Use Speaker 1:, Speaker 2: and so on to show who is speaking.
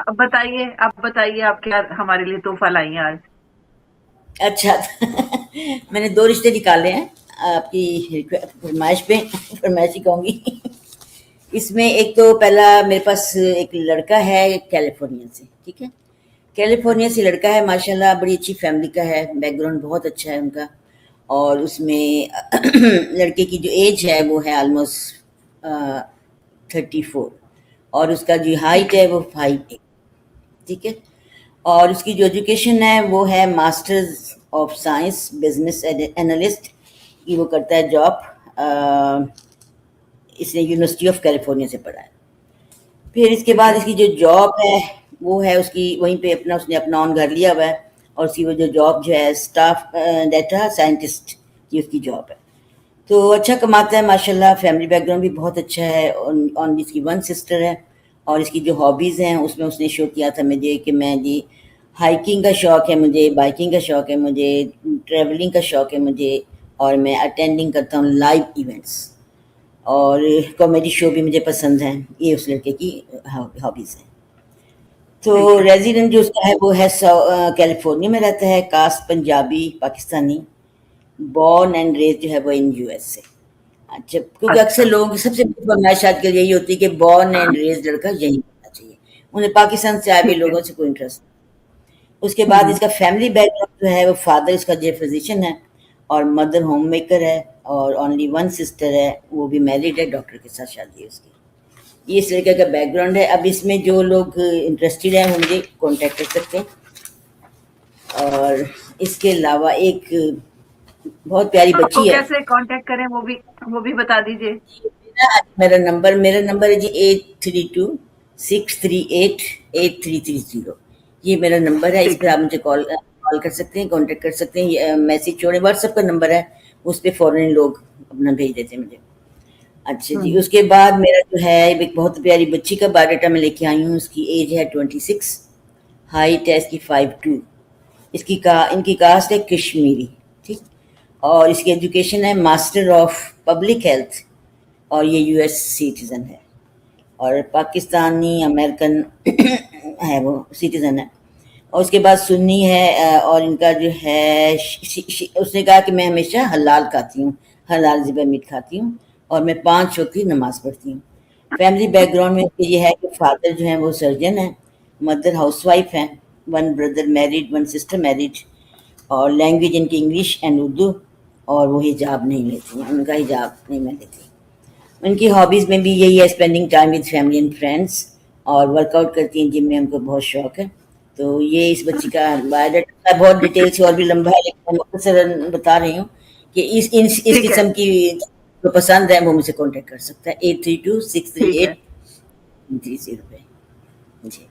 Speaker 1: آپ بتائیے آپ کیا ہمارے لیے تحفہ لائی ہیں آج؟
Speaker 2: اچھا میں نے دو رشتے نکالے ہیں آپ کی فرمائش پہ، فرمائش ہی کہوں گی۔ اس میں ایک تو پہلا میرے پاس ایک لڑکا ہے کیلیفورنیا سے، ٹھیک ہے، کیلیفورنیا سے لڑکا ہے، ماشاءاللہ بڑی اچھی فیملی کا ہے، بیک گراؤنڈ بہت اچھا ہے ان کا، اور اس میں لڑکے کی جو ایج ہے وہ ہے آلموسٹ 34، اور اس کا جو ہائٹ
Speaker 1: ٹھیک ہے،
Speaker 2: ہے وہ 5'8"، ٹھیک ہے، اور اس کی جو ایجوکیشن ہے وہ ہے masters of science business analyst کی، وہ کرتا ہے جاب، اس نے یونیورسٹی آف کیلیفورنیا سے پڑھا ہے۔ پھر اس کے
Speaker 1: ٹھیک
Speaker 2: بعد
Speaker 1: ہے،
Speaker 2: اس کی جو جاب ہے وہ ہے اس کی وہیں پہ اپنا، اس نے اپنا آن گھر لیا ہوا ہے، اور اس کی وہ جو جاب جو ہے اسٹاف ڈیٹا سائنٹسٹ کی اس کی جاب ہے، تو اچھا کماتا ہے ماشاءاللہ، فیملی بیک گراؤنڈ بھی بہت اچھا ہے، اور اس کی ون سسٹر ہے، اور اس کی جو ہابیز ہیں اس میں اس نے شو کیا تھا مجھے کہ میں جی ہائکنگ کا شوق ہے مجھے، بائکنگ کا شوق ہے مجھے، ٹریولنگ کا شوق ہے مجھے، اور میں اٹینڈنگ کرتا ہوں لائیو ایونٹس، اور کامیڈی شو بھی مجھے پسند ہیں، یہ اس لڑکے کی ہابیز ہیں۔ تو
Speaker 1: ٹھیک ہے،
Speaker 2: ریزیڈنٹ جو اس کا ہے وہ ہے کیلیفورنیا میں رہتا ہے، cost Punjabi Pakistani, born and raise جو ہے وہ ان یو ایس سے۔ اچھا، کیونکہ اکثر
Speaker 1: اچھا،
Speaker 2: لوگوں کی سب سے بڑی فرمائش آج کل یہی ہوتی ہے کہ بورن اینڈ ریز لڑکا یہی ہونا چاہیے، انہیں پاکستان سے آئے ہوئے
Speaker 1: ٹھیک ہے،
Speaker 2: لوگوں سے کوئی انٹرسٹ نہیں۔ اس کے بعد
Speaker 1: ہوں،
Speaker 2: اس کا فیملی بیک گراؤنڈ جو ہے وہ فادر اس کا جو فزیشین ہے، اور مدر ہوم میکر ہے، اور اونلی ون سسٹر ہے، وہ بھی میرڈ ہے، ڈاکٹر کے ساتھ شادی ہے اس کی۔ یہ اس طریقے کا بیک گراؤنڈ ہے۔ اب اس میں جو لوگ انٹرسٹیڈ ہیں وہ مجھے کانٹیکٹ کر سکتے ہیں، اور اس کے علاوہ ایک بہت پیاری
Speaker 1: آپ کو
Speaker 2: بچی ہے۔
Speaker 1: کیسے کانٹیکٹ کریں وہ بھی بتا دیجیے۔
Speaker 2: میرا نمبر ہے جی 8328638830، یہ میرا نمبر ہے، اس
Speaker 1: ٹھیک
Speaker 2: پہ
Speaker 1: ہے،
Speaker 2: آپ مجھے کال کر سکتے ہیں، کانٹیکٹ کر سکتے ہیں، میسج چھوڑیں، واٹس ایپ کا نمبر ہے، اس پہ فوراً لوگ اپنا بھیج دیتے ہیں مجھے۔ اچھا جی،
Speaker 1: ہوں،
Speaker 2: اس کے بعد میرا جو ہے ایک بہت پیاری بچی کا بایو ڈاٹا میں لے کے آئی ہوں، اس کی ایج ہے 26، ہائٹ ہے اس کی 5'2"، ان کی کاسٹ ہے کشمیری، ٹھیک، اور اس کی ایجوکیشن ہے ماسٹر آف پبلک ہیلتھ، اور یہ یو ایس سٹیزن ہے، اور پاکستانی امریکن ہے، وہ سٹیزن ہے، اور اس کے بعد سنی ہے، اور ان کا جو ہے اس نے کہا کہ میں ہمیشہ حلال کھاتی ہوں، حلال ذبح میٹ کھاتی ہوں، اور میں 5 وقت کی نماز پڑھتی ہوں۔ فیملی بیک گراؤنڈ میں یہ ہے کہ فادر جو ہیں وہ سرجن ہیں، مدر ہاؤس وائف ہیں، one brother married, one sister married, اور لینگویج ان کی انگلش اینڈ اردو، اور وہ حجاب نہیں لیتی ہیں، ان کا حجاب نہیں میں لیتی۔ ان کی ہابیز میں بھی یہی ہے spending time with family and friends, اور ورک آؤٹ کرتی ہیں، جم میں ان کو بہت شوق ہے۔ تو یہ اس بچی کا بایو ڈاٹا بہت ڈیٹیل سے اور بھی لمبا ہے، لیکن میں مختصراً بتا رہی ہوں کہ اس
Speaker 1: ٹھیک ہے،
Speaker 2: قسم کی جو پسند ہے وہ مجھ سے کانٹیکٹ کر سکتا ہے، 832638
Speaker 1: ٹھیک ہے۔
Speaker 2: 30 پہ۔ جی